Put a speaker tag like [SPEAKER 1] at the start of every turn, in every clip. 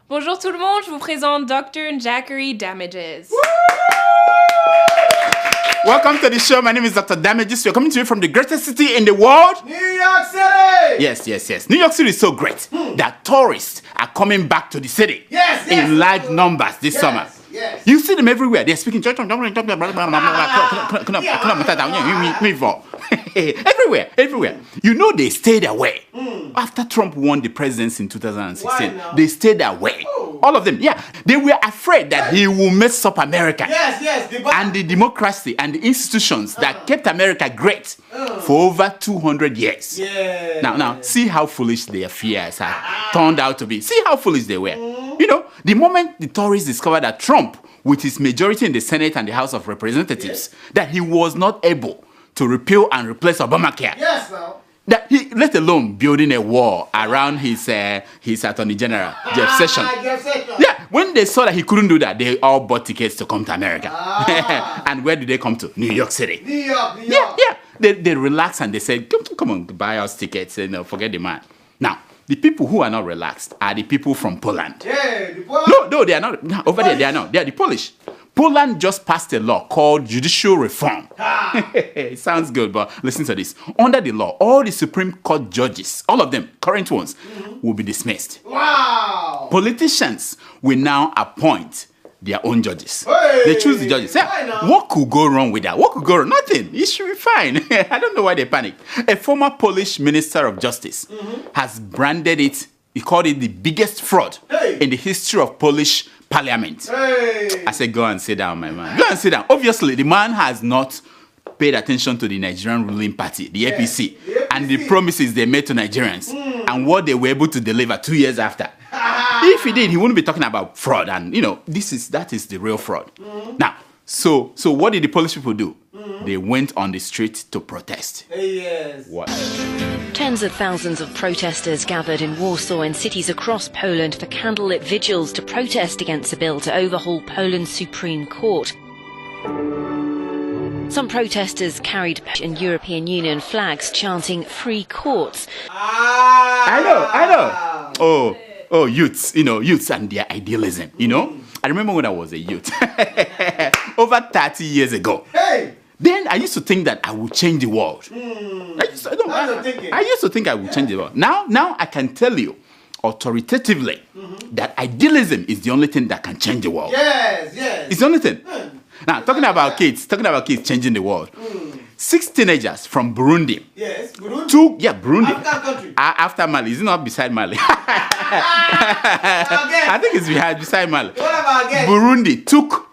[SPEAKER 1] Bonjour tout le monde, je vous présente Dr. Njackery Damages.
[SPEAKER 2] Welcome to the show. My name is Dr. Damages. We're coming to you from the greatest city in the world.
[SPEAKER 3] New York City!
[SPEAKER 2] Yes. New York City is so great that tourists are coming back to the city in large numbers this summer.
[SPEAKER 3] Yes.
[SPEAKER 2] You see them everywhere. They're speaking everywhere. You know they stayed away. After Trump won the presidency in 2016, they stayed away. All of them, yeah. They were afraid that he will mess up America.
[SPEAKER 3] Yes.
[SPEAKER 2] And the democracy and the institutions that kept America great for over 200 years.
[SPEAKER 3] Yeah.
[SPEAKER 2] Now, see how foolish their fears have turned out to be. See how foolish they were. You know, the moment the Tories discovered that Trump, with his majority in the Senate and the House of Representatives, that he was not able to repeal and replace Obamacare.
[SPEAKER 3] Yes, now.
[SPEAKER 2] That he, let alone building a wall around his Attorney General, Jeff Sessions. Yeah, when they saw that he couldn't do that, they all bought tickets to come to America. And where did they come to? New York City.
[SPEAKER 3] New York.
[SPEAKER 2] Yeah. They relaxed and they said, come on, buy us tickets and forget the man. Now, the people who are not relaxed are the people from Poland.
[SPEAKER 3] Yeah, the Poland.
[SPEAKER 2] No, they are not. No, over there, they are not. They are the Polish. Poland just passed a law called judicial reform. It sounds good, but listen to this. Under the law, all the Supreme Court judges, all of them, current ones, will be dismissed.
[SPEAKER 3] Wow.
[SPEAKER 2] Politicians will now appoint their own judges.
[SPEAKER 3] Hey,
[SPEAKER 2] they choose the judges. Yeah. What could go wrong with that? What could go wrong? Nothing. It should be fine. I don't know why they panic. A former Polish Minister of Justice has branded it, he called it the biggest fraud in the history of Polish Parliament. I said, go and sit down, my man. Go and sit down. Obviously, the man has not paid attention to the Nigerian ruling party, the APC, and the promises they made to Nigerians and what they were able to deliver 2 years after. If he did, he wouldn't be talking about fraud. And, you know, that is the real fraud. Now, so what did the Polish people do? They went on the street to protest.
[SPEAKER 3] Yes.
[SPEAKER 2] What?
[SPEAKER 4] Tens of thousands of protesters gathered in Warsaw and cities across Poland for candlelit vigils to protest against a bill to overhaul Poland's Supreme Court. Some protesters carried and European Union flags chanting "Free Courts."
[SPEAKER 2] I know. Oh, youths and their idealism, you know? I remember when I was a youth, over 30 years ago. Then I used to think that I would change the world. I used to think I would change the world. Now I can tell you authoritatively that idealism is the only thing that can change the world.
[SPEAKER 3] Yes.
[SPEAKER 2] It's the only thing. Now, talking about kids changing the world. 6 teenagers from Burundi.
[SPEAKER 3] Yes, Burundi.
[SPEAKER 2] Burundi.
[SPEAKER 3] African country.
[SPEAKER 2] After Mali. Is it not beside Mali? I think it's beside Mali.
[SPEAKER 3] What about again?
[SPEAKER 2] Burundi took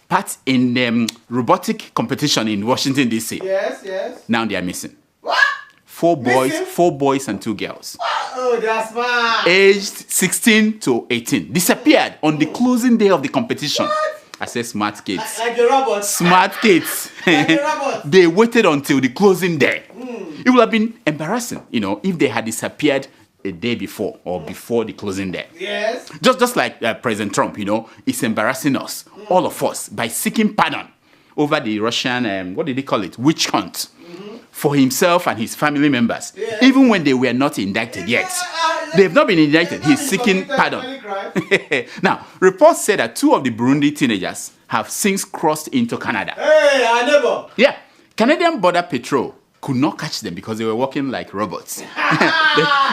[SPEAKER 2] part in the robotic competition in Washington, D.C.
[SPEAKER 3] Yes.
[SPEAKER 2] Now they are missing.
[SPEAKER 3] What?
[SPEAKER 2] 4 boys and 2 girls.
[SPEAKER 3] Oh, that's smart.
[SPEAKER 2] Aged 16 to 18. Disappeared on the closing day of the competition.
[SPEAKER 3] What?
[SPEAKER 2] I said smart kids.
[SPEAKER 3] Like the robots.
[SPEAKER 2] Smart kids.
[SPEAKER 3] Like the robots.
[SPEAKER 2] They waited until the closing day. It would have been embarrassing, you know, if they had disappeared a day before or before the closing day.
[SPEAKER 3] Yes.
[SPEAKER 2] Just like President Trump, you know, is embarrassing us, all of us, by seeking pardon over the Russian, what did they call it, witch hunt for himself and his family members, even when they were not indicted yet. They've not been indicted. He's seeking pardon. Now, reports say that 2 of the Burundi teenagers have since crossed into Canada.
[SPEAKER 3] Hey, our neighbor.
[SPEAKER 2] Yeah. Canadian Border Patrol could not catch them because they were walking like robots.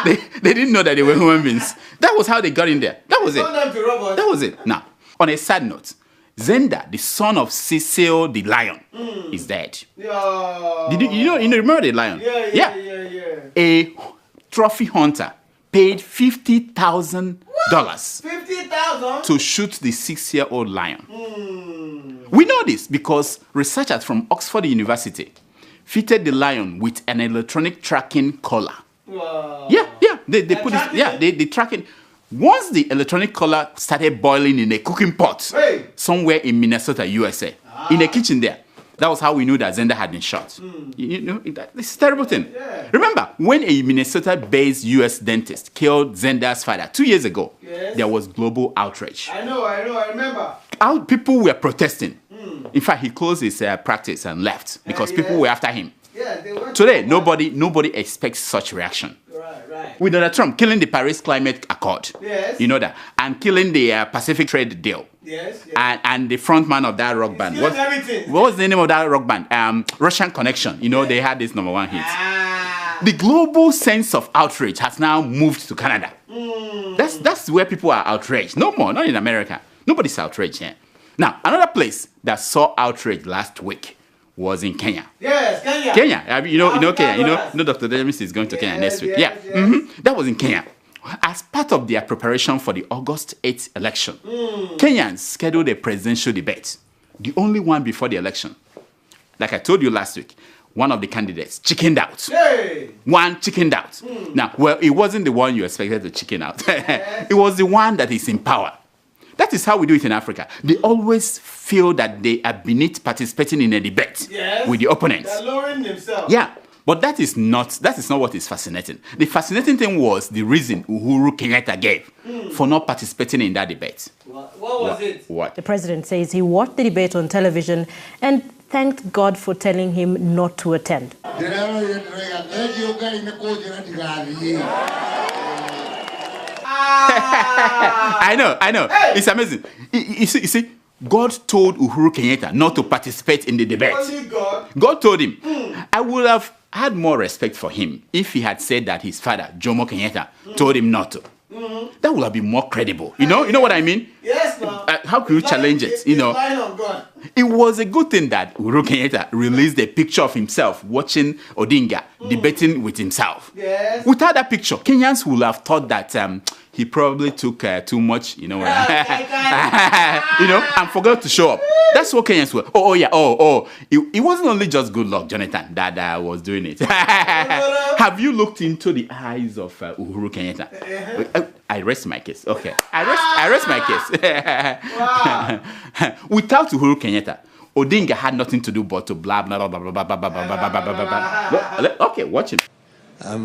[SPEAKER 2] they didn't know that they were human beings. That was how they got in there. That was it. That was it. Now, on a sad note, Zenda, the son of Cecil the lion, is dead.
[SPEAKER 3] Yeah.
[SPEAKER 2] Did you remember the lion?
[SPEAKER 3] Yeah.
[SPEAKER 2] A trophy hunter paid $50,000
[SPEAKER 3] $50,000
[SPEAKER 2] to shoot the 6-year-old lion. We know this because researchers from Oxford University fitted the lion with an electronic tracking collar.
[SPEAKER 3] Wow.
[SPEAKER 2] Yeah. They put it. Yeah, they track it. Once the electronic collar started boiling in a cooking pot somewhere in Minnesota, USA, in a kitchen there. That was how we knew that Zenda had been shot. You know, this is a terrible thing.
[SPEAKER 3] Yeah.
[SPEAKER 2] Remember, when a Minnesota-based U.S. dentist killed Zenda's father 2 years ago, there was global outrage.
[SPEAKER 3] I know, I remember.
[SPEAKER 2] People were protesting. In fact, he closed his practice and left because people were after him.
[SPEAKER 3] Yeah, they went
[SPEAKER 2] Today, nobody expects such reaction.
[SPEAKER 3] Right.
[SPEAKER 2] with Donald Trump killing the Paris Climate Accord.
[SPEAKER 3] Yes.
[SPEAKER 2] You know that. And killing the Pacific Trade Deal.
[SPEAKER 3] Yes.
[SPEAKER 2] And the front man of that rock band. What was the name of that rock band? Russian Connection. You know, they had this #1 hit. The global sense of outrage has now moved to Canada. That's where people are outraged. No more, not in America. Nobody's outraged here. Now, another place that saw outrage last week was in Kenya.
[SPEAKER 3] Yes, Kenya.
[SPEAKER 2] Kenya. You know Kenya. You know Dr. Demis is going to Kenya next week.
[SPEAKER 3] Yes.
[SPEAKER 2] That was in Kenya. As part of their preparation for the August 8th election, Kenyans scheduled a presidential debate, the only one before the election. Like I told you last week, one of the candidates chickened out.
[SPEAKER 3] Hey.
[SPEAKER 2] One chickened out. Now, well, it wasn't the one you expected to chicken out. It was the one that is in power. That is how we do it in Africa. They always feel that they are beneath participating in a debate with the opponents.
[SPEAKER 3] They're lowering themselves.
[SPEAKER 2] Yeah. But that is not what is fascinating. The fascinating thing was the reason Uhuru Kenyatta gave for not participating in that debate.
[SPEAKER 3] What was it?
[SPEAKER 2] What?
[SPEAKER 5] The president says he watched the debate on television and thanked God for telling him not to attend.
[SPEAKER 2] I know. Hey. It's amazing. You see, God told Uhuru Kenyatta not to participate in the debate.
[SPEAKER 3] Only God?
[SPEAKER 2] God told him. I would have had more respect for him if he had said that his father, Jomo Kenyatta, told him not to. That would have been more credible. You know what I mean?
[SPEAKER 3] Yes, ma'am.
[SPEAKER 2] How could you challenge it? You know, it was a good thing that Uhuru Kenyatta released a picture of himself watching Odinga debating with himself.
[SPEAKER 3] Yes.
[SPEAKER 2] Without that picture, Kenyans would have thought that he probably took too much, you know, and forgot to show up. That's what Kenyans were. It wasn't only just good luck, Jonathan, that was doing it. Have you looked into the eyes of Uhuru Kenyatta? I rest my case. Okay. I rest my case. Without Uhuru Kenyatta, Odinga had nothing to do but to blah, blah, blah, blah, blah, blah, blah, blah, blah, blah, blah, blah. Okay, watch him. I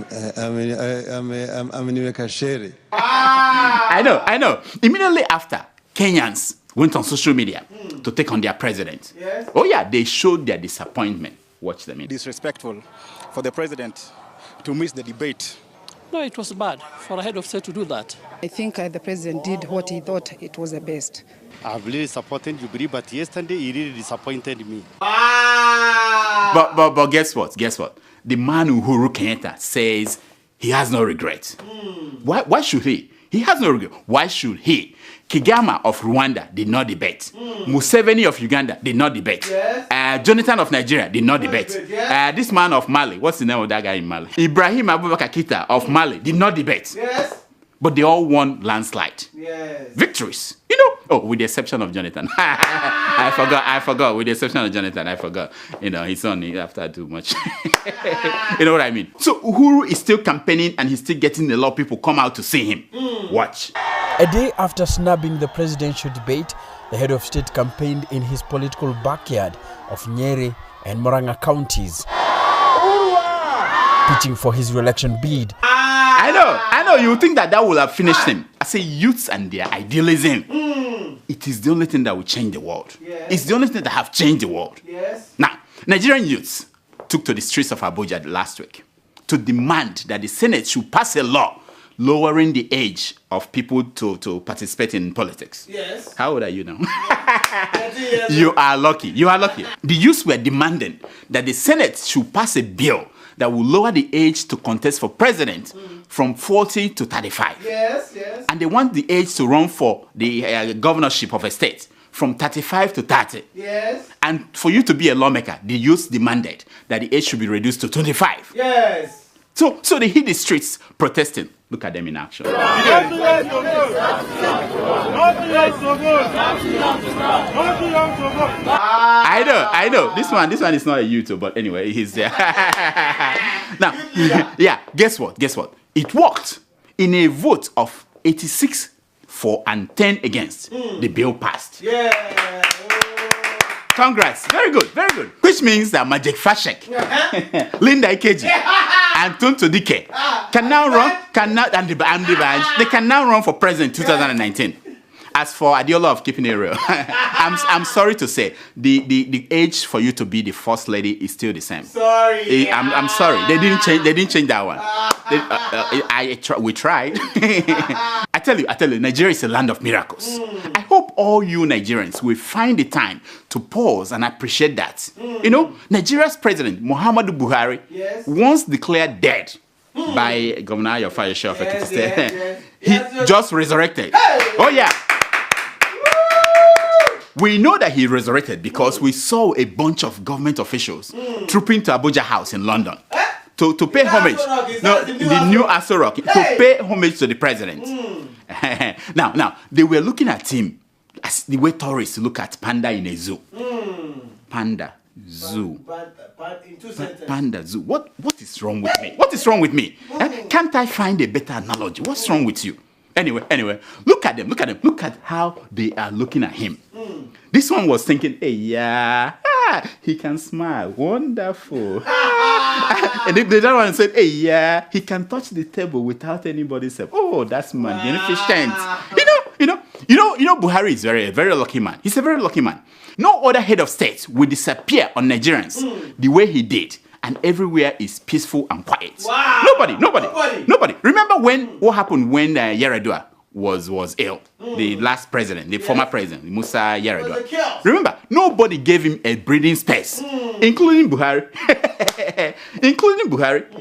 [SPEAKER 2] know. Immediately after, Kenyans went on social media to take on their president.
[SPEAKER 3] Yes.
[SPEAKER 2] Oh yeah, they showed their disappointment. Watch them.
[SPEAKER 6] Disrespectful for the president to miss the debate.
[SPEAKER 7] No, it was bad for a head of state to do that.
[SPEAKER 8] I think the president did what he thought it was the best.
[SPEAKER 9] I've really supported Jubilee, but yesterday he really disappointed me.
[SPEAKER 2] But guess what? The man Uhuru Kenyatta says he has no regret. Why should he? He has no regret. Why should he? Kagame of Rwanda did not debate. Museveni of Uganda did not debate.
[SPEAKER 3] Yes.
[SPEAKER 2] Jonathan of Nigeria did not debate.
[SPEAKER 3] Yes.
[SPEAKER 2] This man of Mali, what's the name of that guy in Mali? Ibrahim Abubakar Keita of Mali did not debate.
[SPEAKER 3] Yes.
[SPEAKER 2] But they all won landslide.
[SPEAKER 3] Yes.
[SPEAKER 2] Victories. You know? Oh, with the exception of Jonathan. I forgot. With the exception of Jonathan, I forgot. You know, his son, after too much. You know what I mean? So Uhuru is still campaigning and he's still getting a lot of people come out to see him. Watch.
[SPEAKER 10] A day after snubbing the presidential debate, the head of state campaigned in his political backyard of Nyeri and Murang'a counties, pitching for his re-election bid.
[SPEAKER 2] I know. You think that will have finished him. I say youths and their idealism. It is the only thing that will change the world.
[SPEAKER 3] Yes.
[SPEAKER 2] It's the only thing that have changed the world.
[SPEAKER 3] Yes.
[SPEAKER 2] Now, Nigerian youths took to the streets of Abuja last week to demand that the Senate should pass a law lowering the age of people to participate in politics.
[SPEAKER 3] Yes.
[SPEAKER 2] How old are you now? You are lucky. The youths were demanding that the Senate should pass a bill that will lower the age to contest for president from 40 to 35.
[SPEAKER 3] Yes.
[SPEAKER 2] And they want the age to run for the governorship of a state from 35 to 30.
[SPEAKER 3] Yes.
[SPEAKER 2] And for you to be a lawmaker, the youth demanded that the age should be reduced to 25.
[SPEAKER 3] Yes.
[SPEAKER 2] So they hit the streets protesting. Look at them in action. I know. This one is not a YouTube, but anyway, he's there. Now, yeah, guess what? It worked. In a vote of 86 for and 10 against, the bill passed.
[SPEAKER 3] Yeah.
[SPEAKER 2] Congrats. Very good. Which means that Magic Fashek, Linda Ikeji, and Tonto Dike can now run, they can now run for president in 2019. as for Adiola of keeping it real, I'm sorry to say the age for you to be the first lady is still the same.
[SPEAKER 3] Sorry.
[SPEAKER 2] I'm sorry. They didn't change that one. We tried. I tell you, Nigeria is a land of miracles. I hope all you Nigerians will find the time to pause and appreciate that. You know, Nigeria's president, Muhammadu Buhari, once declared dead by Governor Ayofayoshe of Ekiti State. He just resurrected. Hey! Oh, yeah. We know that he resurrected because we saw a bunch of government officials trooping to Abuja House in London to pay homage. No, the new Aso Rock, to pay homage to the president. Now, they were looking at him as the way tourists look at panda in a zoo. Panda. Zoo. Panda zoo. What is wrong with me? What is wrong with me? Can't I find a better analogy? What's wrong with you? Anyway, look at them. Look at how they are looking at him. This one was thinking, hey, yeah, he can smile. Wonderful. And the other one said, hey, yeah, he can touch the table without anybody saying, oh, that's magnificent. You know, Buhari is a very lucky man. He's a very lucky man. No other head of state will disappear on Nigerians the way he did, and everywhere is peaceful and quiet. Wow. Nobody. Remember what happened when Yar'Adua was ill? The last president, the former president, Musa Yar'Adua. Remember, nobody gave him a breathing space, including Buhari.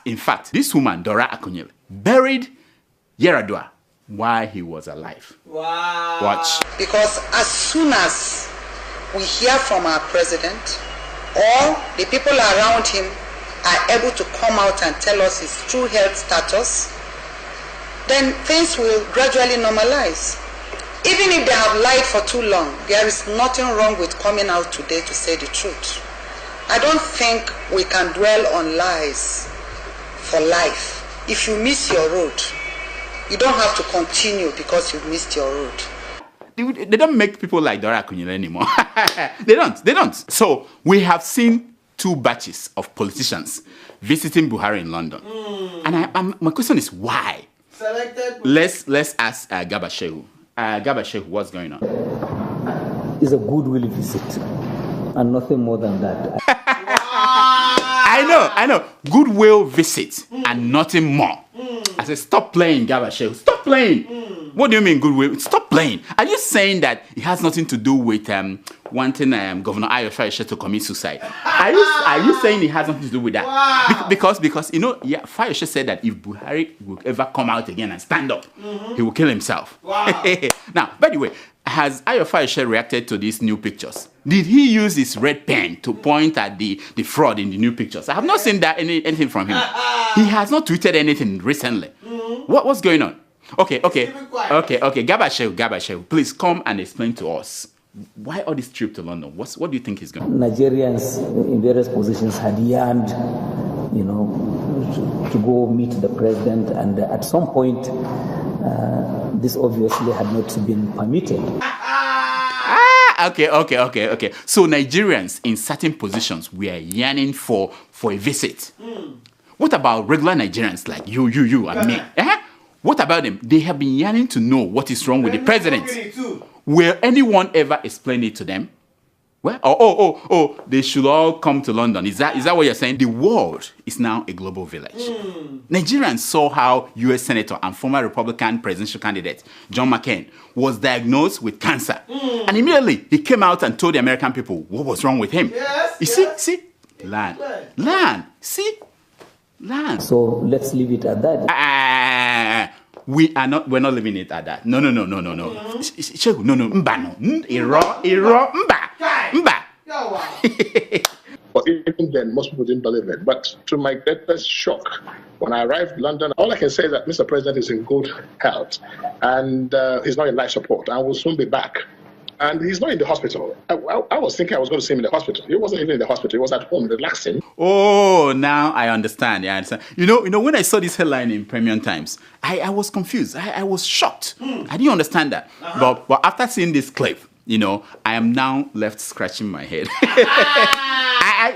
[SPEAKER 2] In fact, this woman, Dora Akunyele, buried Yar'Adua while he was alive.
[SPEAKER 3] Wow.
[SPEAKER 2] Watch.
[SPEAKER 11] Because as soon as we hear from our president or the people around him are able to come out and tell us his true health status, then things will gradually normalize. Even if they have lied for too long, there is nothing wrong with coming out today to say the truth. I don't think we can dwell on lies for life. If you miss your road, you don't have to continue because you missed your road.
[SPEAKER 2] They don't make people like Dora Akunyele anymore. They don't. So we have seen two batches of politicians visiting Buhari in London. And my question is why? Let's ask Gaba Shehu. Gaba Shehu, what's going on?
[SPEAKER 12] It's a goodwill visit and nothing more than that.
[SPEAKER 2] I know. Goodwill visit and nothing more. I said, stop playing, Gaba Shehu. Stop playing. What do you mean goodwill? Stop playing. Are you saying that it has nothing to do with wanting Governor Ayofayoshe to commit suicide? Are you saying it has nothing to do with that? Wow. Because Fayoshe said that if Buhari will ever come out again and stand up, he will kill himself. Wow. Now, by the way, has Ayofayoshe reacted to these new pictures? Did he use his red pen to point at the fraud in the new pictures? I have not seen that anything from him. He has not tweeted anything recently. What's going on? Okay. Gaba Shehu, please come and explain to us why all this trip to London. What do you think is going on?
[SPEAKER 12] Nigerians in various positions had yearned, to go meet the president, and at some point, this obviously had not been permitted.
[SPEAKER 2] Okay. So Nigerians in certain positions were yearning for a visit. What about regular Nigerians like you and me? What about them? They have been yearning to know what is wrong with the president. Will anyone ever explain it to them? Well, they should all come to London. Is that what you're saying? The world is now a global village. Nigerians saw how U.S. Senator and former Republican presidential candidate John McCain was diagnosed with cancer. And immediately he came out and told the American people what was wrong with him. See? Land.
[SPEAKER 12] So let's leave it at that.
[SPEAKER 2] We're not leaving it at that. No. Shehu, no. Mba.
[SPEAKER 13] But even then, most people didn't believe it. But to my greatest shock, when I arrived in London, all I can say is that Mr. President is in good health and he's not in life support and will soon be back. And he's not in the hospital. I was thinking I was going to see him in the hospital. He wasn't even in the hospital. He was at home relaxing.
[SPEAKER 2] Oh, now I understand. You know, when I saw this headline in Premium Times, I was confused. I was shocked. I didn't understand that. But after seeing this clip, I am now left scratching my head.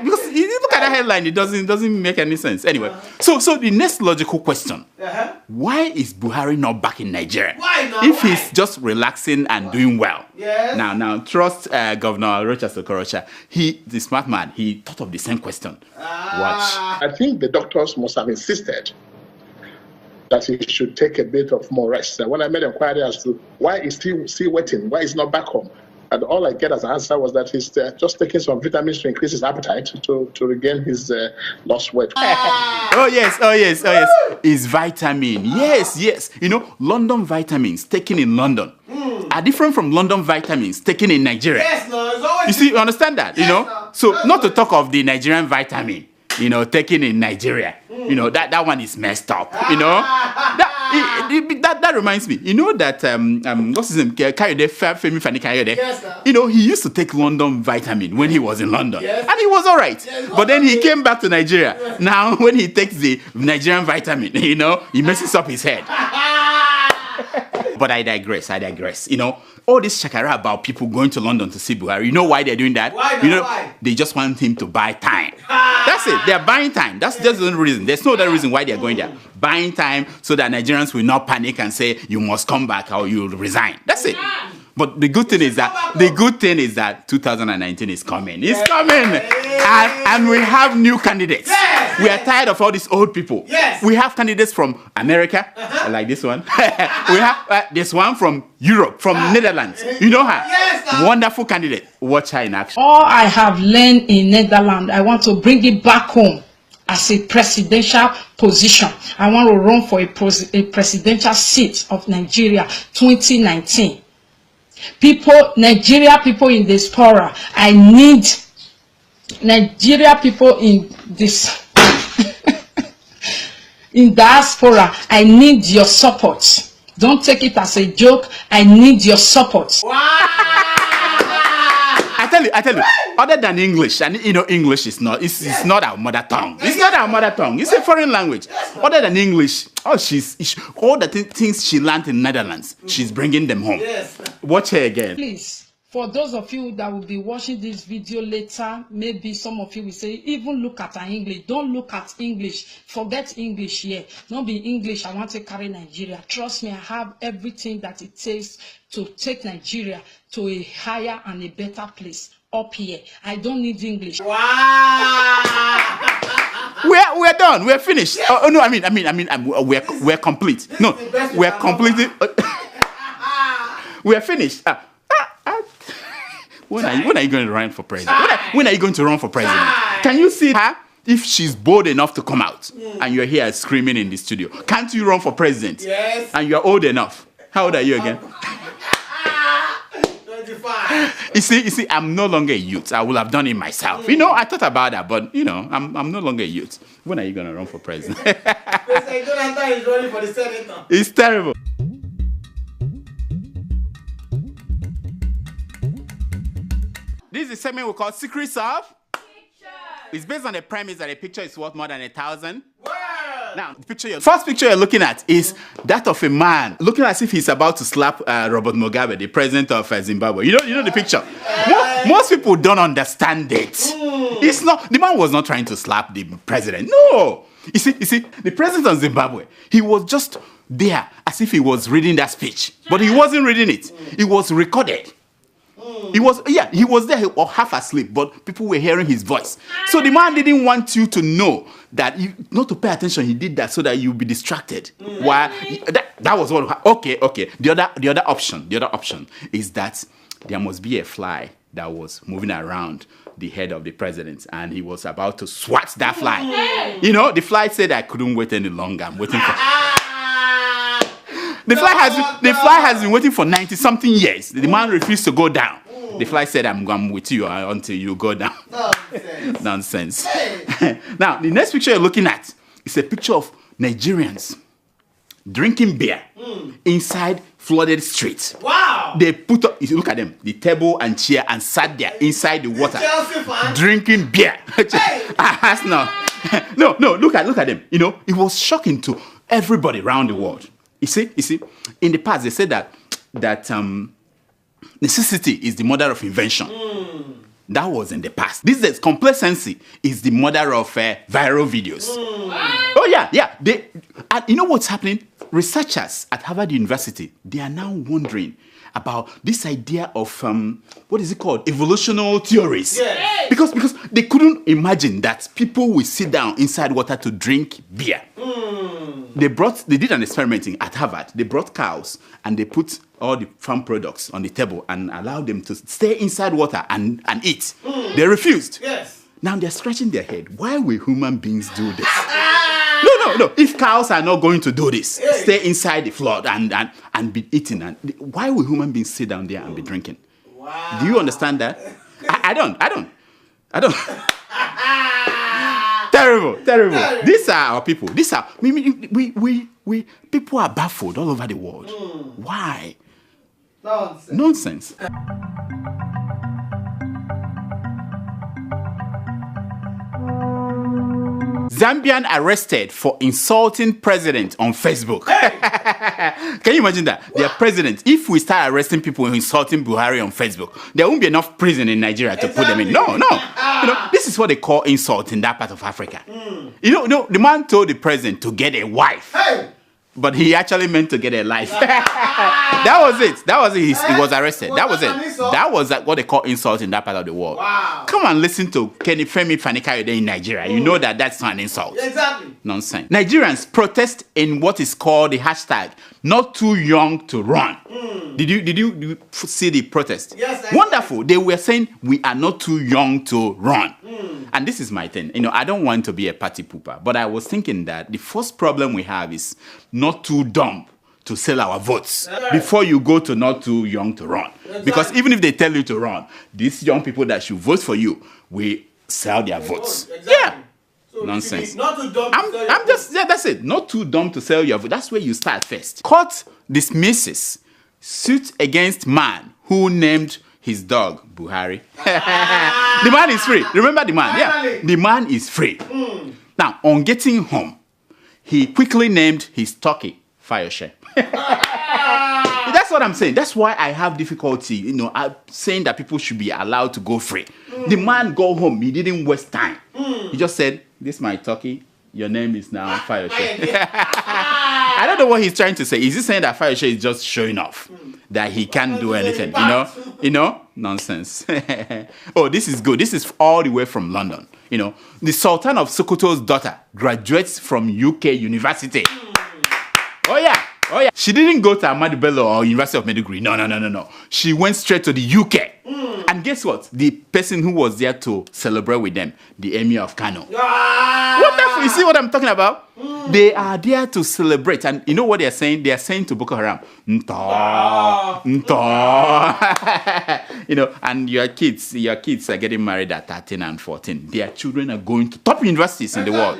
[SPEAKER 2] Because look at that headline. It doesn't make any sense. Anyway, so the next logical question: why is Buhari not back in Nigeria?
[SPEAKER 3] Why not?
[SPEAKER 2] If he's just relaxing and doing well.
[SPEAKER 3] Yes.
[SPEAKER 2] Now, trust Governor Rochas Okorocha. The smart man. He thought of the same question. Watch.
[SPEAKER 13] I think the doctors must have insisted that he should take a bit of more rest. And when I made inquiry as to why is he still waiting, why is not back home, and all I get as an answer was that he's just taking some vitamins to increase his appetite to regain his lost weight.
[SPEAKER 2] Oh yes. It's vitamin. Yes. You know, London vitamins taken in London are different from London vitamins taken in Nigeria.
[SPEAKER 3] Yes, no, it's always.
[SPEAKER 2] You see, you understand that?
[SPEAKER 3] Yes,
[SPEAKER 2] you know,
[SPEAKER 3] no.
[SPEAKER 2] so not to talk of the Nigerian vitamin, you know, taken in Nigeria. You know, that one is messed up. You know, that reminds me. You know that what's his name? Kayode, Femi Fani Kayode.
[SPEAKER 3] Yes,
[SPEAKER 2] you know, he used to take London vitamin when he was in London,
[SPEAKER 3] yes.
[SPEAKER 2] and he was all right.
[SPEAKER 3] Yes,
[SPEAKER 2] but then he came back to Nigeria. Yes. Now, when he takes the Nigerian vitamin, you know, he messes up his head. But I digress. You know, all this shakara about people going to London to see Buhari. You know why they're doing that?
[SPEAKER 3] Why?
[SPEAKER 2] You know,
[SPEAKER 3] Why?
[SPEAKER 2] they just want him to buy time. That's it. They're buying time. That's the only reason. There's no other reason why they're going there. Buying time so that Nigerians will not panic and say you must come back or you'll resign. That's it. But the good thing is that 2019 is coming. It's coming. And we have new candidates.
[SPEAKER 3] Yes.
[SPEAKER 2] We are tired of all these old people.
[SPEAKER 3] Yes.
[SPEAKER 2] We have candidates from America, like this one. We have this one from Europe, from Netherlands. You know her?
[SPEAKER 3] Yes.
[SPEAKER 2] Wonderful candidate. Watch her in action.
[SPEAKER 14] All I have learned in Netherlands, I want to bring it back home as a presidential position. I want to run for a presidential seat of Nigeria 2019. Nigeria people in diaspora, I need Nigeria people in this in diaspora, I need your support. Don't take it as a joke. I need your support.
[SPEAKER 2] I tell you, other than English, and you know, English is not, it's not our mother tongue. It's not our mother tongue. It's a foreign language. Other than English, all the things she learned in Netherlands, she's bringing them home.
[SPEAKER 3] Yes.
[SPEAKER 2] Watch her again.
[SPEAKER 14] Please, for those of you that will be watching this video later, maybe some of you will say, even look at our English. Don't look at English. Forget English here. Don't be English. I want to carry Nigeria. Trust me, I have everything that it takes to take Nigeria to a higher and a better place up here. I don't need English.
[SPEAKER 3] Wow.
[SPEAKER 2] We're done. We're finished. Yes. Oh no, I mean, we're complete. No, we're completely. We're finished. When are you going to run for president? When are you going to run for president? Can you see her? If she's bold enough to come out and you're here screaming in the studio, can't you run for president?
[SPEAKER 3] Yes.
[SPEAKER 2] And you're old enough. How old are you again?
[SPEAKER 3] 25.
[SPEAKER 2] You see, I'm no longer a youth. I will have done it myself. You know, I thought about that, but you know, I'm no longer a youth. When are you going to run for president?
[SPEAKER 3] President Jonathan is running for the senator.
[SPEAKER 2] It's terrible. This is a segment we call Secrets of Pictures. It's based on the premise that a picture is worth more than 1,000. Now, the first picture you're looking at is that of a man looking as if he's about to slap Robert Mugabe, the president of Zimbabwe. You know the picture. Most people don't understand it. It's not. The man was not trying to slap the president. No. You see, the president of Zimbabwe, he was just there as if he was reading that speech, but he wasn't reading it. It was recorded. He was there or half asleep, but people were hearing his voice. So the man didn't want you to know that, not to pay attention. He did that so that you'll be distracted. Why? That was what. Okay. The other option is that there must be a fly that was moving around the head of the president, and he was about to swat that fly. You know, the fly said, "I couldn't wait any longer. I'm waiting for." The fly has been waiting for 90-something years. The man refused to go down. The fly said, I'm with you until you go down. Nonsense. Now, the next picture you're looking at is a picture of Nigerians drinking beer inside flooded streets.
[SPEAKER 3] Wow!
[SPEAKER 2] They put up, if you look at them, the table and chair, and sat there inside the water drinking beer. No, look at them. You know, it was shocking to everybody around the world. You see, in the past they said that necessity is the mother of invention. That was in the past. This is complacency is the mother of viral videos. Oh yeah. And you know what's happening? Researchers at Harvard University, they are now wondering about this idea of what is it called? Evolutionary theories.
[SPEAKER 3] Yes.
[SPEAKER 2] Because they couldn't imagine that people will sit down inside water to drink beer. They did an experiment at Harvard. They brought cows and they put all the farm products on the table and allowed them to stay inside water and eat. They refused.
[SPEAKER 3] Yes.
[SPEAKER 2] Now they're scratching their head. Why will human beings do this? No. If cows are not going to do this, stay inside the flood and be eaten, why will human beings sit down there and be drinking? Wow. Do you understand that? I don't. Terrible. These are our people. We people are baffled all over the world. Why? Nonsense. Zambian arrested for insulting president on Facebook. Can you imagine that? Their president, if we start arresting people insulting Buhari on Facebook, there won't be enough prison in Nigeria to put them in. No. This is what they call insult in that part of Africa. The man told the president to get a wife. But he actually meant to get a life. That was it. He was arrested. That was it. That was what they call insult in that part of the world.
[SPEAKER 3] Wow.
[SPEAKER 2] Come and listen to Kenny Femi Fanikayode in Nigeria. You know that's not an insult.
[SPEAKER 3] Exactly.
[SPEAKER 2] Nonsense. Nigerians protest in what is called the hashtag not too young to run. Did you see the protest?
[SPEAKER 3] Yes.
[SPEAKER 2] Wonderful. They were saying we are not too young to run. And this is my thing. I don't want to be a party pooper, but I was thinking that the first problem we have is not too dumb to sell our votes before you go to not too young to run. Exactly. Because even if they tell you to run, these young people that should vote for you will sell their votes.
[SPEAKER 3] Exactly.
[SPEAKER 2] Yeah.
[SPEAKER 3] So
[SPEAKER 2] nonsense.
[SPEAKER 3] Not too dumb to sell your votes.
[SPEAKER 2] That's it. Not too dumb to sell your vote. That's where you start first. Court dismisses suit against man who named his dog Buhari. The man is free. Remember the man? Yeah. The man is free. Now, on getting home, he quickly named his turkey Fayose. That's what I'm saying. That's why I have difficulty, saying that people should be allowed to go free. The man go home. He didn't waste time. He just said, "This is my turkey. Your name is now Fayose." I don't know what he's trying to say. Is he saying that Fayose is just showing off? That he can't do anything, Nonsense. Oh, this is good. This is all the way from London. The Sultan of Sokoto's daughter graduates from UK University. Oh yeah. She didn't go to Ahmadu Bello or University of Maiduguri. No. She went straight to the UK. And guess what? The person who was there to celebrate with them, the Emir of Kano. Wonderful. You see what I'm talking about? They are there to celebrate. And you know what they are saying? They are saying to Boko Haram, Nto. And your kids are getting married at 13 and 14. Their children are going to top universities in the world.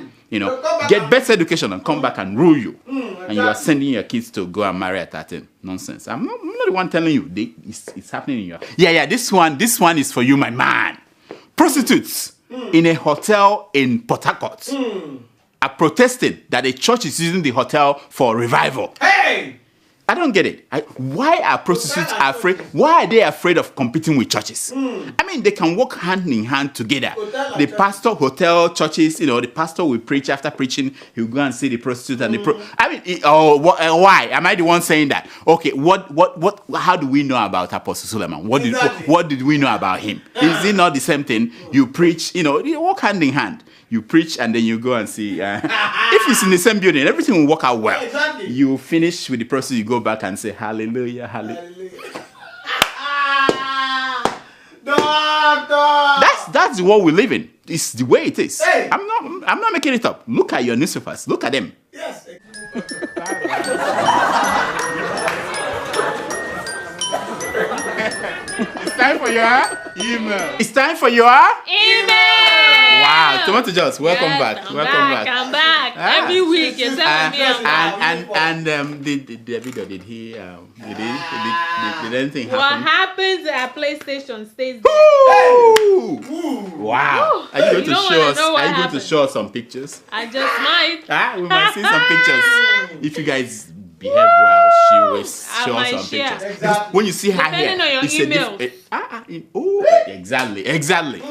[SPEAKER 2] Get better education and come back and rule you. And you are sending your kids to go and marry at 13. Nonsense. I'm not the one telling you. It's happening in your... Yeah, this one is for you, my man. Prostitutes in a hotel in Port Harcourt are protesting that a church is using the hotel for revival.
[SPEAKER 3] Hey!
[SPEAKER 2] I don't get it. Why are prostitutes afraid? Why are they afraid of competing with churches? I mean, they can work hand in hand together. The pastor, hotel, churches, the pastor will preach. After preaching, he'll go and see the prostitute and why? Am I the one saying that? Okay, how do we know about Apostle Suleiman? What did we know about him? Is it not the same thing? You preach, you work hand in hand. You preach and then you go and see. If it's in the same building, everything will work out well.
[SPEAKER 3] Exactly.
[SPEAKER 2] You finish with the process, you go back and say, hallelujah, hallelujah. That's what we live in. It's the way it is.
[SPEAKER 3] Hey.
[SPEAKER 2] I'm not making it up. Look at your newspapers. Look at them.
[SPEAKER 3] Yes.
[SPEAKER 2] It's time for your email. It's time for your
[SPEAKER 1] email.
[SPEAKER 2] Wow, Tomato Jones, welcome back.
[SPEAKER 1] I'm back. Every week, except for me.
[SPEAKER 2] And did he did anything happen?
[SPEAKER 1] What happens at PlayStation stays there.
[SPEAKER 2] Wow. Are you going to show us? Are you going to show us some pictures?
[SPEAKER 1] I just might.
[SPEAKER 2] We might see some pictures. If you guys behave well, she will show
[SPEAKER 1] might
[SPEAKER 2] some
[SPEAKER 1] share.
[SPEAKER 2] pictures.
[SPEAKER 3] Exactly.
[SPEAKER 2] When you see her
[SPEAKER 1] Depending
[SPEAKER 2] here,
[SPEAKER 1] on your emails.
[SPEAKER 2] Exactly.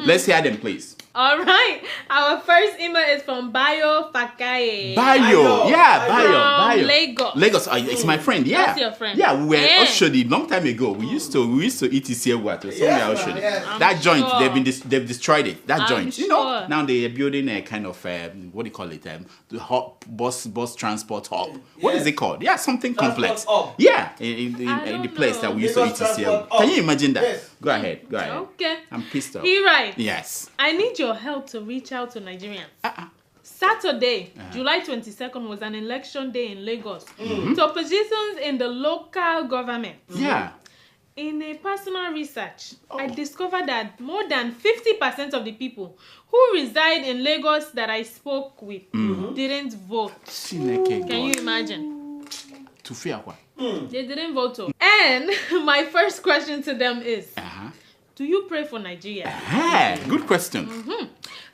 [SPEAKER 2] Let's hear them, please.
[SPEAKER 1] All right. Our first email is from Bayo Fakaye.
[SPEAKER 2] Bayo.
[SPEAKER 1] From Lagos.
[SPEAKER 2] Lagos. It's my friend. Yeah.
[SPEAKER 1] That's your friend.
[SPEAKER 2] Yeah, we were
[SPEAKER 1] Yeah.
[SPEAKER 2] Oshodi long time ago. We used to eat Isiegwa to somewhere Oshodi. That joint,
[SPEAKER 1] sure.
[SPEAKER 2] they've destroyed it. That
[SPEAKER 1] I'm
[SPEAKER 2] joint.
[SPEAKER 1] sure.
[SPEAKER 2] You know, now they are building a kind of what do you call it? The hub, bus transport hub. What is it called? Yeah, something complex. Yeah, in the place that we used to eat Isiegwa. Can you imagine that?
[SPEAKER 3] Yes.
[SPEAKER 2] Go ahead.
[SPEAKER 1] Okay.
[SPEAKER 2] I'm pissed off.
[SPEAKER 1] He writes.
[SPEAKER 2] Yes.
[SPEAKER 1] I need your help to reach out to Nigerians. Saturday, July 22nd was an election day in Lagos. To positions in the local government.
[SPEAKER 2] Yeah.
[SPEAKER 1] In a personal research, I discovered that more than 50% of the people who reside in Lagos that I spoke with didn't vote. Can you imagine?
[SPEAKER 2] To fear what?
[SPEAKER 1] They didn't vote. And my first question to them is, do you pray for Nigeria?
[SPEAKER 2] Good question.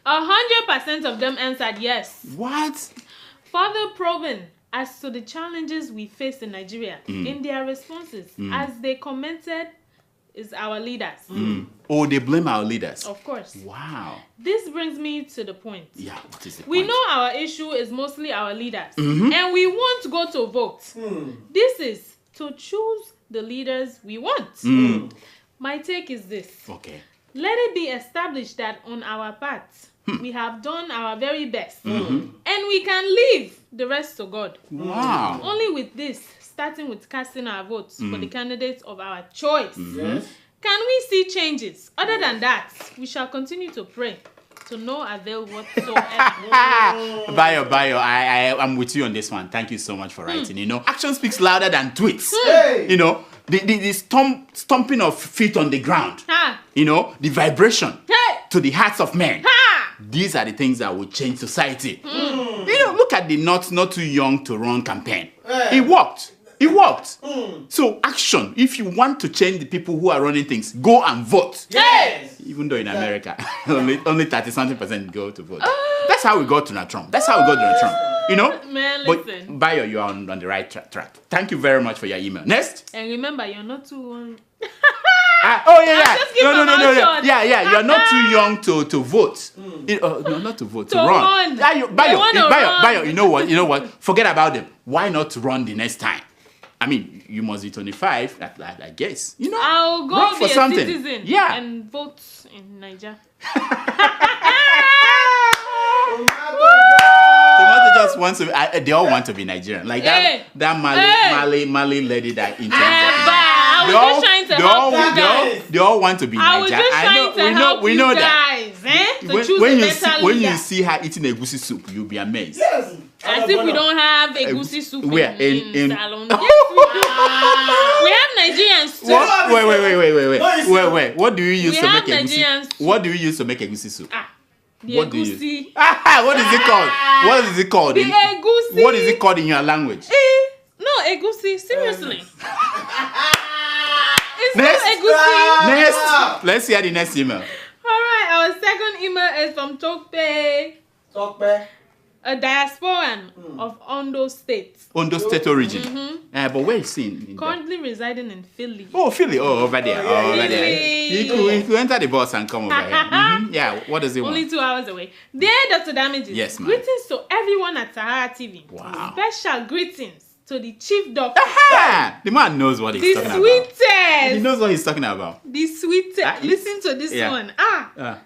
[SPEAKER 1] 100% of them answered yes.
[SPEAKER 2] What?
[SPEAKER 1] Further probing as to the challenges we face in Nigeria, in their responses, as they commented, is our leaders.
[SPEAKER 2] Oh, they blame our leaders.
[SPEAKER 1] Of course.
[SPEAKER 2] Wow.
[SPEAKER 1] This brings me to the point.
[SPEAKER 2] Yeah, what is the
[SPEAKER 1] We
[SPEAKER 2] point?
[SPEAKER 1] know our issue is mostly our leaders, and we won't go to vote. This is to choose the leaders we want. My take is this.
[SPEAKER 2] Okay.
[SPEAKER 1] Let it be established that on our part, we have done our very best, and we can leave the rest to God.
[SPEAKER 2] Wow.
[SPEAKER 1] Only with this, starting with casting our votes for the candidates of our choice, can we see changes. Other than that, we shall continue to pray to no avail whatsoever.
[SPEAKER 2] Bayo, I'm with you on this one. Thank you so much for writing. You know, action speaks louder than tweets. You know, the stomping of feet on the ground. You know, the vibration to the hearts of men. These are the things that will change society. You know, look at the not too young to run campaign. It worked. So action. If you want to change the people who are running things, go and vote.
[SPEAKER 3] Yes.
[SPEAKER 2] Even though in America, only 30-something% go to vote. That's how we got to Trump. You know?
[SPEAKER 1] Man,
[SPEAKER 2] but
[SPEAKER 1] listen.
[SPEAKER 2] Bayo, you are on the right track. Thank you very much for your email. Next.
[SPEAKER 1] And remember, you're not too...
[SPEAKER 2] Yeah. You're not too young to vote. No, not to vote. To run. Bayo, you know what? Forget about them. Why not to run the next time? I mean, you must be 25, I guess. You know,
[SPEAKER 1] I'll go
[SPEAKER 2] run
[SPEAKER 1] be
[SPEAKER 2] for
[SPEAKER 1] a
[SPEAKER 2] something.
[SPEAKER 1] citizen and vote in Nigeria.
[SPEAKER 2] Tomato just wants to. They all want to be Nigerian, like that Mali lady that in
[SPEAKER 1] I was just trying to help you guys.
[SPEAKER 2] They all want to be Nigerian.
[SPEAKER 1] I was just trying to help you guys.
[SPEAKER 2] When you see her eating egusi soup, you'll be amazed.
[SPEAKER 3] Yes.
[SPEAKER 1] As if we don't have egusi soup
[SPEAKER 2] Where?
[SPEAKER 1] in Salon. Yes, we have Nigerians too.
[SPEAKER 2] Wait. What do you use to make egusi?
[SPEAKER 1] Nigerians.
[SPEAKER 2] What do you use to make egusi soup?
[SPEAKER 1] What do you use?
[SPEAKER 2] What is it called? What is it called?
[SPEAKER 1] The egusi.
[SPEAKER 2] What is it called in your language?
[SPEAKER 1] No, egusi. Seriously. It's
[SPEAKER 2] Next.
[SPEAKER 1] not egusi.
[SPEAKER 2] Next. Let's hear the next email.
[SPEAKER 1] All right, our second email is from Tokpe, a diasporan of Ondo State.
[SPEAKER 2] Ondo State origin. But where is he?
[SPEAKER 1] Currently residing in Philly.
[SPEAKER 2] Oh, Philly. Oh, over there. He could enter the bus and come over here. Yeah, what does he want?
[SPEAKER 1] Only 2 hours away. Dear Dr. Damages,
[SPEAKER 2] yes, ma'am.
[SPEAKER 1] Greetings to everyone at Sahara TV.
[SPEAKER 2] Wow.
[SPEAKER 1] Special greetings to the chief doctor.
[SPEAKER 2] The man knows what he's talking about.
[SPEAKER 1] The sweetest.
[SPEAKER 2] He knows what he's talking about.
[SPEAKER 1] The sweetest. Listen to this one.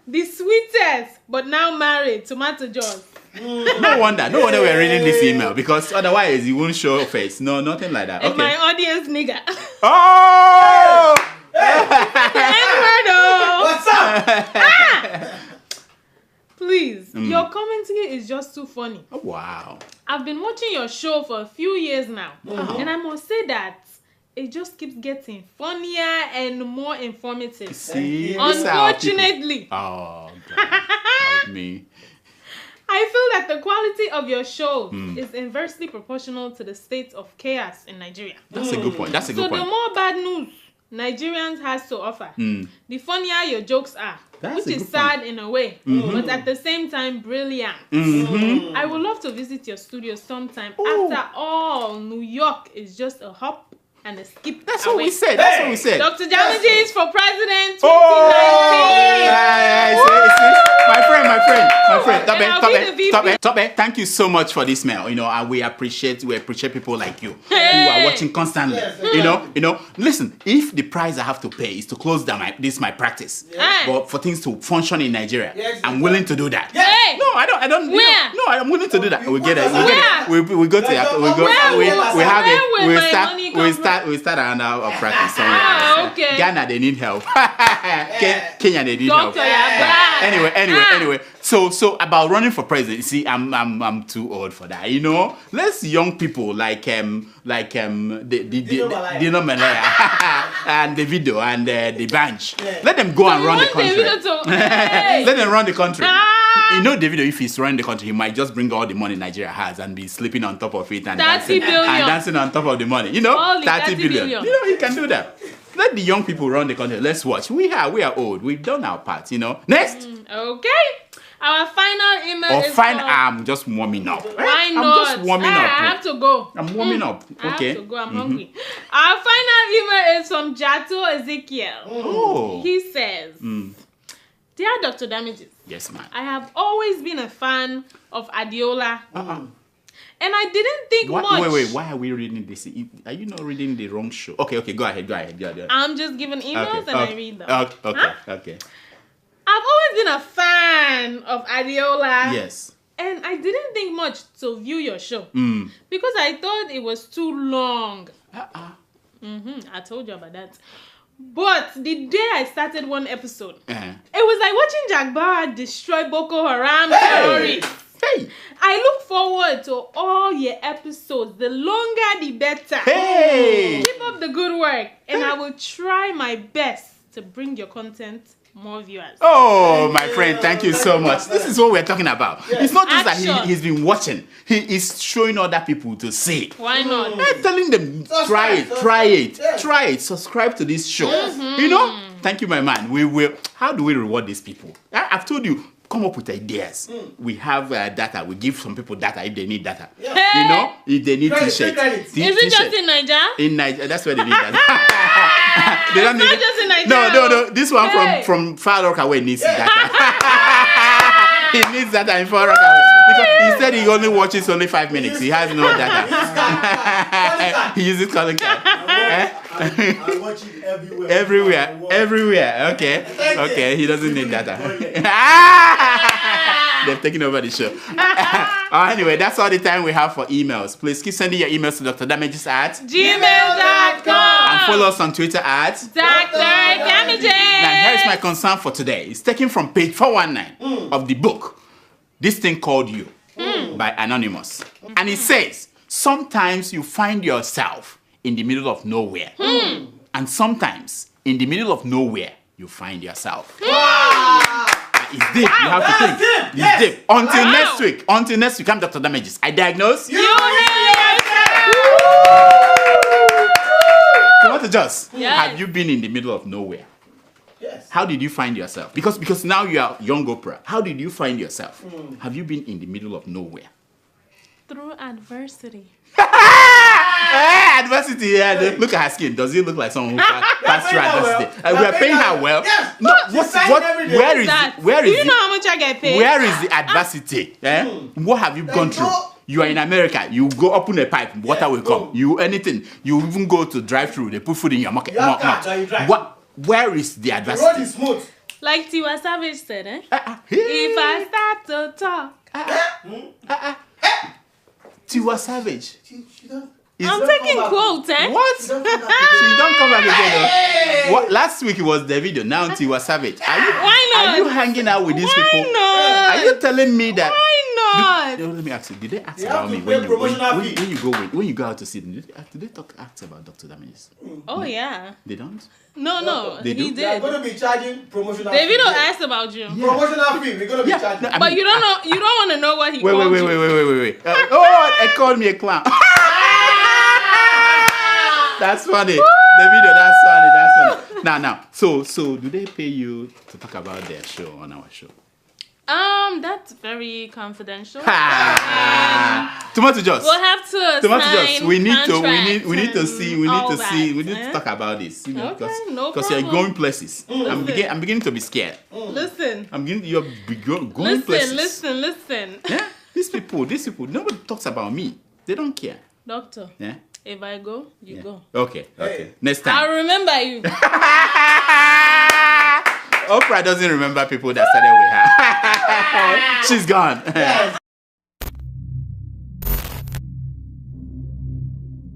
[SPEAKER 1] The sweetest, but now married, Tomato Jaws.
[SPEAKER 2] No wonder we're reading this email, because otherwise he won't show face. No, nothing like that.
[SPEAKER 1] And
[SPEAKER 2] okay.
[SPEAKER 1] my audience nigga.
[SPEAKER 2] Oh!
[SPEAKER 3] What's up?
[SPEAKER 1] Please, your commentary is just too funny.
[SPEAKER 2] Oh, wow.
[SPEAKER 1] I've been watching your show for a few years now, and I must say that it just keeps getting funnier and more informative.
[SPEAKER 2] See,
[SPEAKER 1] unfortunately.
[SPEAKER 2] Oh, God. Help me.
[SPEAKER 1] I feel that the quality of your show is inversely proportional to the state of chaos in Nigeria.
[SPEAKER 2] That's a good point.
[SPEAKER 1] So the more bad news Nigerians has to offer, the funnier your jokes are.
[SPEAKER 2] That's
[SPEAKER 1] which is sad in a way, but at the same time brilliant. I would love to visit your studio sometime. After all, New York is just a hop and a skip.
[SPEAKER 2] That's
[SPEAKER 1] away.
[SPEAKER 2] what we said. That's what we said.
[SPEAKER 1] Dr. Damages for president 2019.
[SPEAKER 2] My friend. Tobe, thank you so much for this mail. And we appreciate people like you who are watching constantly. Listen, if the price I have to pay is to close down my practice, but for things to function in Nigeria, I'm willing to do that. No, I don't.
[SPEAKER 1] Where?
[SPEAKER 2] No, I'm willing to do that. We get it. We go to we start our practice somewhere.
[SPEAKER 1] Okay.
[SPEAKER 2] Ghana, they need help. Kenya, they need help. Anyway. So about running for president, you see, I'm too old for that. Let's young people like Dino Malaya and the video and the bench. Let them go and run the country. Let them run the country. Davido, if he's running the country, he might just bring all the money Nigeria has and be sleeping on top of it and dancing on top of the money. 30 billion. He can do that. Let the young people run the country. Let's watch. We are old. We've done our part. Next.
[SPEAKER 1] Okay. Our final email is
[SPEAKER 2] I'm just warming up.
[SPEAKER 1] Why not?
[SPEAKER 2] I'm just warming up.
[SPEAKER 1] I have to go.
[SPEAKER 2] I'm warming up. Okay.
[SPEAKER 1] I have to go. I'm hungry. Our final email is from Jato Ezekiel.
[SPEAKER 2] Oh.
[SPEAKER 1] He says, Dear Dr. Damages.
[SPEAKER 2] Yes, ma'am.
[SPEAKER 1] I have always been a fan of Adiola. And I didn't think much.
[SPEAKER 2] Wait. Why are we reading this? Are you not reading the wrong show? Okay. Go ahead.
[SPEAKER 1] I'm just giving emails I read them.
[SPEAKER 2] Okay.
[SPEAKER 1] I've always been a fan of Adiola.
[SPEAKER 2] Yes.
[SPEAKER 1] And I didn't think much to view your show. Because I thought it was too long. I told you about that. But the day I started one episode, it was like watching Jack Bauer destroy Boko Haram terrorists. I look forward to all your episodes. The longer, the better. Keep up the good work. And I will try my best to bring your content more viewers.
[SPEAKER 2] Oh, my friend, thank you so much. This is what we're talking about. It's not just that he's been watching. He is showing other people to see.
[SPEAKER 1] Why not?
[SPEAKER 2] I'm telling them, try it. Subscribe to this show. Thank you, my man. We will. How do we reward these people? I've told you. Come up with ideas. We have data. We give some people data if they need data. If they need t-shirts.
[SPEAKER 1] Is it just in Nigeria?
[SPEAKER 2] In Nigeria, that's where they need data. They don't
[SPEAKER 1] it's
[SPEAKER 2] need
[SPEAKER 1] not just in Nigeria.
[SPEAKER 2] No. This one from Far Rockaway needs data. He needs data in Far Rockaway. Because he said he only watches only 5 minutes. He has no data. He uses calling card.
[SPEAKER 3] I watch it everywhere.
[SPEAKER 2] Everywhere. Okay. He doesn't need data. They've taken over the show. Anyway, that's all the time we have for emails. Please keep sending your emails to drdamages@gmail.com and follow us on Twitter at
[SPEAKER 1] Dr. Damages.
[SPEAKER 2] Now, here's my concern for today. It's taken from page 419 of the book, This Thing Called You, by Anonymous. And it says, sometimes you find yourself in the middle of nowhere. And sometimes, in the middle of nowhere, you find yourself. It's deep. You have to think. It's deep. Until next week, I'm Dr. Damages. I diagnose.
[SPEAKER 1] You hear yourself.
[SPEAKER 2] Come on to Just. Have you been in the middle of nowhere?
[SPEAKER 3] Yes.
[SPEAKER 2] How did you find yourself? Because now you are young Oprah. How did you find yourself? Have you been in the middle of nowhere?
[SPEAKER 1] Through adversity.
[SPEAKER 2] Adversity, yeah. Look at her skin. Does it look like someone who passed through adversity? We are paying her well.
[SPEAKER 3] Yes.
[SPEAKER 2] No, where is
[SPEAKER 1] that?
[SPEAKER 2] it?
[SPEAKER 1] Do you know how much I get paid?
[SPEAKER 2] Where is the adversity? What have you gone through? You are in America. You go open a pipe, water will come. You anything. You even go to drive-through. They put food in your mouth. Where is the adversity?
[SPEAKER 3] The road is smooth.
[SPEAKER 1] Like Tiwa Savage said, if I start to talk.
[SPEAKER 2] Tiwa Savage.
[SPEAKER 1] I'm taking quotes,
[SPEAKER 2] What? She don't come back again. What? Last week it was Davido. Now Tiwa Savage.
[SPEAKER 1] Why not?
[SPEAKER 2] Are you hanging out with these people?
[SPEAKER 1] Why not?
[SPEAKER 2] Are you telling me that?
[SPEAKER 1] Why not?
[SPEAKER 2] Let me ask you. Did they ask about me when you go out to see them? Did they ask about Dr. Damages?
[SPEAKER 1] Oh yeah.
[SPEAKER 2] They don't.
[SPEAKER 1] No.
[SPEAKER 2] They
[SPEAKER 1] He
[SPEAKER 2] do?
[SPEAKER 1] did.
[SPEAKER 3] They're going to be charging promotional fee.
[SPEAKER 1] Davido asked about you.
[SPEAKER 3] Promotional fee. We're going to be charging.
[SPEAKER 1] But you don't know. You don't want to know what he called you.
[SPEAKER 2] Wait. It called me a clown. That's funny. Davido, that's funny. Now. So do they pay you to talk about their show on our show?
[SPEAKER 1] That's very confidential.
[SPEAKER 2] Tomato Juice.
[SPEAKER 1] We'll have to sign
[SPEAKER 2] we need to talk about this. You know,
[SPEAKER 1] okay, no
[SPEAKER 2] because
[SPEAKER 1] problem.
[SPEAKER 2] you're going places. I'm beginning to be scared.
[SPEAKER 1] Listen.
[SPEAKER 2] You're going places.
[SPEAKER 1] Listen.
[SPEAKER 2] Yeah, these people, nobody talks about me. They don't care.
[SPEAKER 1] Doctor.
[SPEAKER 2] Yeah.
[SPEAKER 1] If I go, you go.
[SPEAKER 2] Okay. Next time.
[SPEAKER 1] I'll remember you.
[SPEAKER 2] Oprah doesn't remember people that started with her. She's gone.